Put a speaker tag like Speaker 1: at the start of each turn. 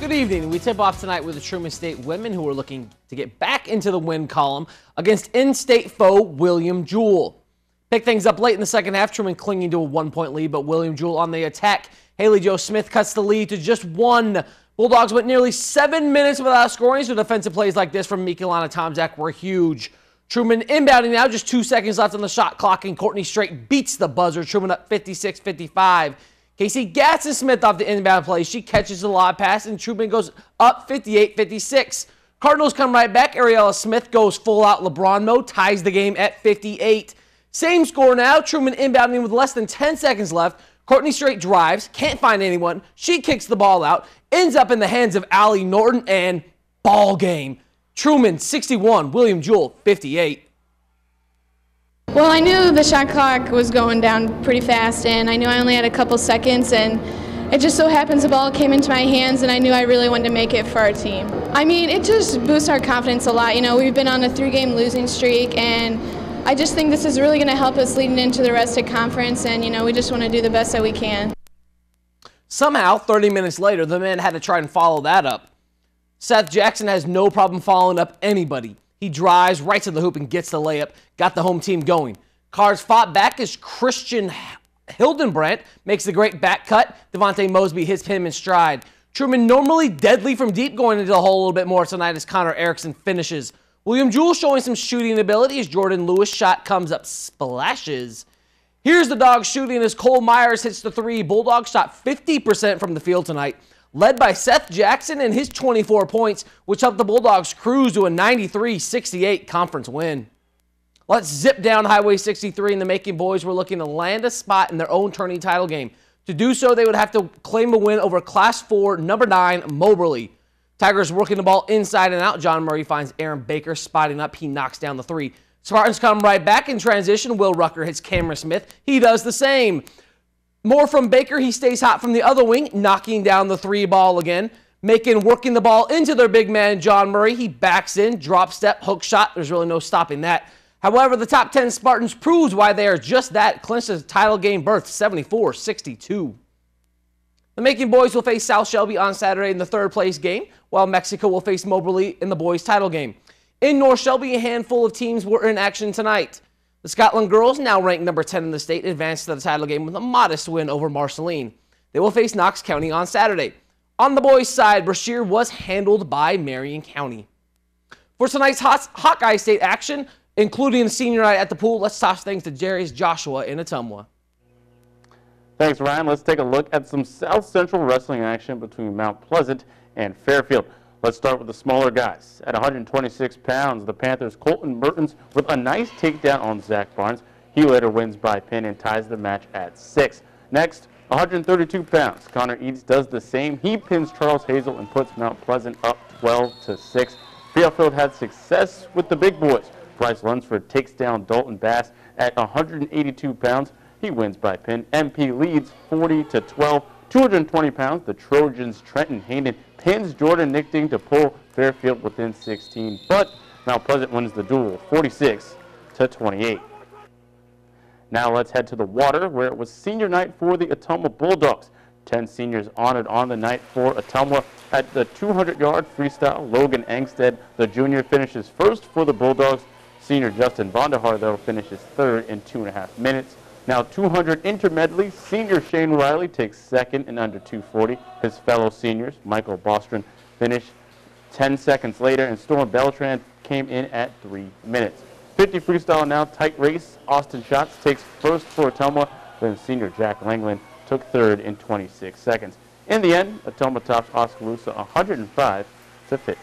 Speaker 1: Good evening. We tip off tonight with the Truman State women who are looking to get back into the win column against in-state foe William Jewell. Pick things up late in the second half. Truman clinging to a 1-point lead, but William Jewell on the attack. Haley Jo Smith cuts the lead to just 1. Bulldogs went nearly 7 minutes without scoring, so defensive plays like this from Macon Tomczak were huge. Truman inbounding now, just 2 seconds left on the shot clock, and Courtney Straight beats the buzzer. Truman up 56-55. Casey Gatson-Smith off the inbound play. She catches the lob pass, and Truman goes up 58-56. Cardinals come right back. Ariella Smith goes full-out LeBron mode, ties the game at 58. Same score now. Truman inbounding with less than 10 seconds left. Courtney Straight drives, can't find anyone. She kicks the ball out, ends up in the hands of Allie Norton, and ball game. Truman 61, William Jewell 58.
Speaker 2: Well, I knew the shot clock was going down pretty fast, and I knew I only had a couple seconds, and it just so happens the ball came into my hands, and I knew I really wanted to make it for our team. I mean, it just boosts our confidence a lot. You know, we've been on a 3-game losing streak, and I just think this is really going to help us leading into the rest of conference, and, you know, we just want to do the best that we can.
Speaker 1: Somehow, 30 minutes later, the men had to try and follow that up. Seth Jackson has no problem following up anybody. He drives right to the hoop and gets the layup, got the home team going. Cards fought back as Christian Hildenbrandt makes the great back cut. Devontae Mosby hits him in stride. Truman normally deadly from deep, going into the hole a little bit more tonight as Connor Erickson finishes. William Jewell showing some shooting ability as Jordan Lewis' shot comes up, splashes. Here's the Dogs shooting as Cole Myers hits the 3. Bulldogs shot 50% from the field tonight, led by Seth Jackson and his 24 points, which helped the Bulldogs cruise to a 93-68 conference win. Let's zip down Highway 63, and the Macon boys were looking to land a spot in their own tourney title game. To do so, they would have to claim a win over Class 4, number 9, Moberly. Tigers working the ball inside and out. John Murray finds Aaron Baker spotting up. He knocks down the 3. Spartans come right back in transition. Will Rucker hits Cameron Smith. He does the same. More from Baker. He stays hot from the other wing, knocking down the 3 ball again. Macon working the ball into their big man, John Murray. He backs in, drop step, hook shot. There's really no stopping that. However, the top 10 Spartans proves why they are just that. Clinched a title game berth, 74-62. The Macon boys will face South Shelby on Saturday in the 3rd place game, while Mexico will face Moberly in the boys' title game. In North Shelby, a handful of teams were in action tonight. The Scotland girls, now ranked number 10 in the state, advanced to the title game with a modest win over Marceline. They will face Knox County on Saturday. On the boys' side, Brashear was handled by Marion County. For tonight's Hawkeye State action, including the senior night at the pool, let's toss things to Jerry's Joshua in Ottumwa.
Speaker 3: Thanks, Ryan. Let's take a look at some South Central wrestling action between Mount Pleasant and Fairfield. Let's start with the smaller guys. At 126 pounds, the Panthers' Colton Mertens with a nice takedown on Zach Barnes. He later wins by pin and ties the match at 6. Next, 132 pounds, Connor Eads does the same. He pins Charles Hazel and puts Mount Pleasant up 12-6. Fairfield had success with the big boys. Bryce Lunsford takes down Dalton Bass at 182 pounds. He wins by pin. MP leads 40-12. 220 pounds, the Trojans' Trenton Hayden pins Jordan Nichting to pull Fairfield within 16, but Mount Pleasant wins the duel 46-28. Now let's head to the water, where it was senior night for the Ottumwa Bulldogs. 10 seniors honored on the night for Ottumwa. At the 200-yard freestyle, Logan Angstead, the junior, finishes first for the Bulldogs. Senior Justin Vonderhaar, though, finishes third in 2.5 minutes. Now 200 intermedley, senior Shane Riley takes second in under 2:40. His fellow seniors, Michael Bostrom, finish 10 seconds later, and Storm Beltran came in at 3 minutes. 50 freestyle now, tight race. Austin Schatz takes first for Ottumwa, then senior Jack Langland took third in 26 seconds. In the end, Ottumwa tops Oskaloosa 105-50.